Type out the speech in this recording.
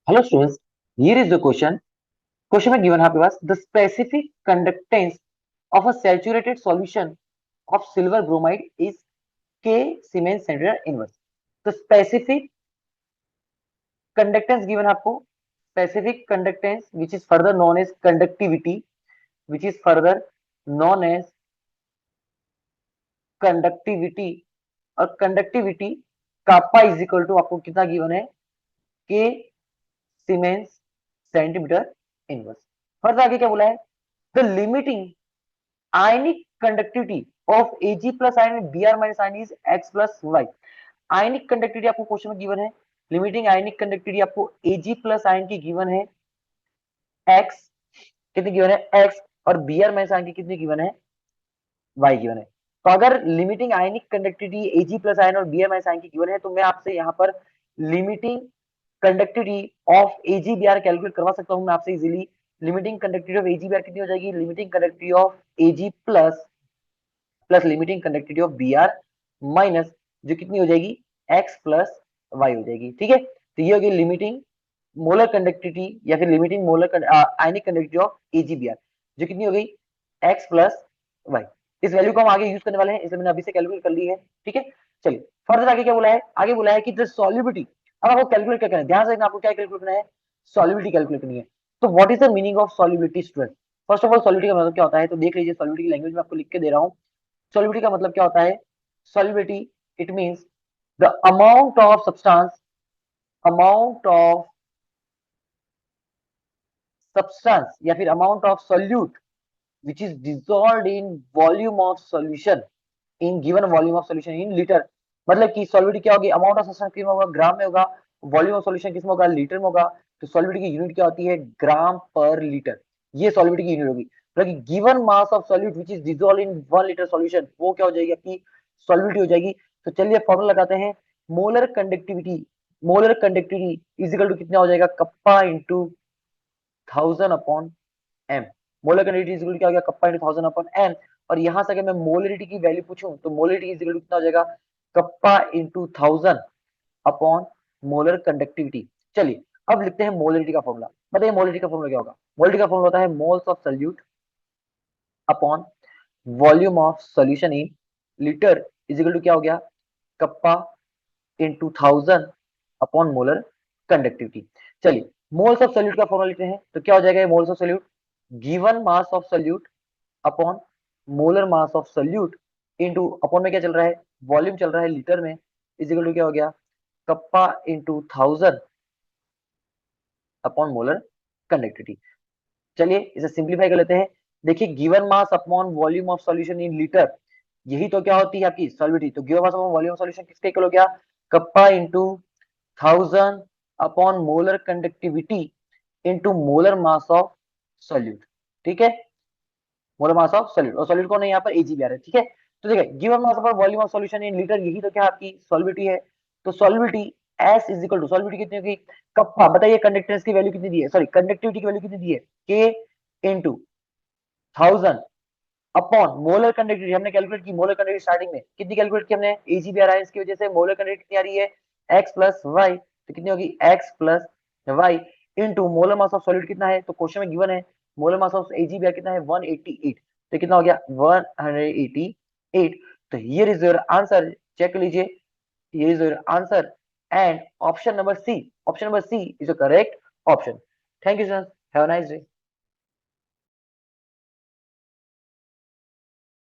Hello students, here is the question. Question में given है आपके पास the specific conductance of a saturated solution of silver bromide is K Siemens centimeter inverse. The specific conductance given है आपको specific conductance which is further known as conductivity which is further known as conductivity और conductivity kappa is equal to आपको कितना given है K Siemens centimetre inverse. Further आगे क्या बोला है the limiting ionic conductivity of Ag plus ion Br minus ion is x plus y। Ionic conductivity आपको question में गिवन है, लिमिटिंग आयनिक कंडक्टिविटी आपको Ag प्लस आयन की गिवन है x, कितनी गिवन है x, और Br माइनस आयन की कितनी गिवन है y गिवन है। तो अगर लिमिटिंग आयनिक कंडक्टिविटी Ag प्लस आयन और Br माइनस आयन की गिवन है तो मैं आपसे यहाँ पर limiting conductivity of AgBr calculate करवा सकता हूं मैं आपसे easily. Limiting conductivity of AgBr कितनी हो जाएगी, limiting conductivity of Ag plus plus limiting conductivity of Br minus जो कितनी हो जाएगी x प्लस y हो जाएगी। ठीक है, तो ये होगी लिमिटिंग मोलर कंडक्टिविटी या फिर limiting molar ionic conductivity of AgBr जो कितनी हो गई x प्लस y। इस वैल्यू को हम आगे यूज करने वाले हैं, इसलिए मैंने अभी से कैलकुलेट कर ली है। ठीक है, चलिए फर्दर आगे क्या बोला है, आगे बोला है कि द सॉल्युबिलिटी। अब आपको कैलकुलेट क्या करना है, ध्यान से आपको क्या कैलकुलेट करना है, सॉल्युबिलिटी कैलकुलेट करनी है। तो what is the meaning of solubility student. First of all solubility का मतलब क्या होता है, तो देख लीजिए सॉल्युबिलिटी की लैंग्वेज में आपको लिख के दे रहा हूँ। सॉल्युबिलिटी का मतलब क्या होता है, solubility it means the amount of substance, amount of substance या फिर amount of solute which is dissolved in volume of solution in given volume of solution in liter। मतलब कि सॉल्युबिलिटी क्या होगी, अमाउंट ऑफ सब्सटेंस किसमें होगा, ग्राम में होगा, वॉल्यूम ऑफ सॉल्यूशन किसमें होगा, लीटर में होगा। तो सॉल्युबिलिटी की यूनिट क्या होती है, ग्राम पर लीटर, ये सॉल्युबिलिटी की यूनिट होगी। मतलब कि given mass of solute which is dissolve in 1 litre solution, वो क्या हो जाएगी आपकी सॉल्युबिलिटी हो जाएगी। तो चलिए फॉर्मूला लगाते हैं, molar conductivity, molar conductivity is equal to कितना हो जाएगा, kappa into 1000 upon M. Molar conductivity is equal to क्या हो गया, कप्पा इनटू 1000 अपॉन एम। और यहां से अगर मैं मोलरिटी की वैल्यू पूछूं तो मोलरिटी इज इक्वल टू कितना हो जाएगा, kappa into 1000 upon molar conductivity. चलिए अब लिखते हैं मोलरिटी का फॉर्मूला। बताइए मोलरिटी का फॉर्मूला क्या होगा, मोलरिटी का फॉर्मूला होता है moles of solute upon volume of solution in litre is equal to क्या हो गया, kappa into 1000 upon molar conductivity. चलिए मोल्स ऑफ सोल्यूट का फॉर्मूला लेते हैं, तो क्या हो जाएगा moles of solute, given mass of solute upon molar mass of solute into upon में क्या चल रहा है, वॉल्यूम चल रहा है लीटर में, इज इक्वल टू क्या हो गया, kappa into 1000 upon molar conductivity. चलिए इसे सिंप्लीफाई कर लेते हैं। देखिए given mass upon volume of solution in litre, यही तो क्या होती है आपकी सॉल्युबिलिटी। तो given mass upon volume of solution किसके इक्वल हो गया, kappa into 1000 upon molar conductivity into molar mass of solute. ठीक है, मोलर मास ऑफ सॉल्यूट, और सॉल्यूट कौन है यहाँ पर AgBr है। ठीक है, तो देखिए given mass upon volume of solution in litre, यही तो क्या आपकी सॉल्युबिलिटी है। तो solubility S is equal to, solubility कितनी होगी, कप्पा, बताइए कंडक्टेंस की वैल्यू कितनी दी है, सॉरी कंडक्टिविटी की वैल्यू कितनी दी है, K into 1000 upon molar conductivity हमने कैलकुलेट की, मोलर कंडक्टिविटी स्टार्टिंग में कितनी कैलकुलेट की हमने, AgBr आयंस की वजह से मोलर कंडक्टिविटी कितनी आ रही है, x प्लस वाई, तो कितनी होगी x plus Y into molar mass of solute कितना है, तो क्वेश्चन में गिवन है मोलर मास ऑफ AgBr कितना है 188, तो कितना हो गया 188। तो here is your answer, check कर लीजिए, here is your answer and option number C, option number C is the correct option. Thank you sir, have a nice day.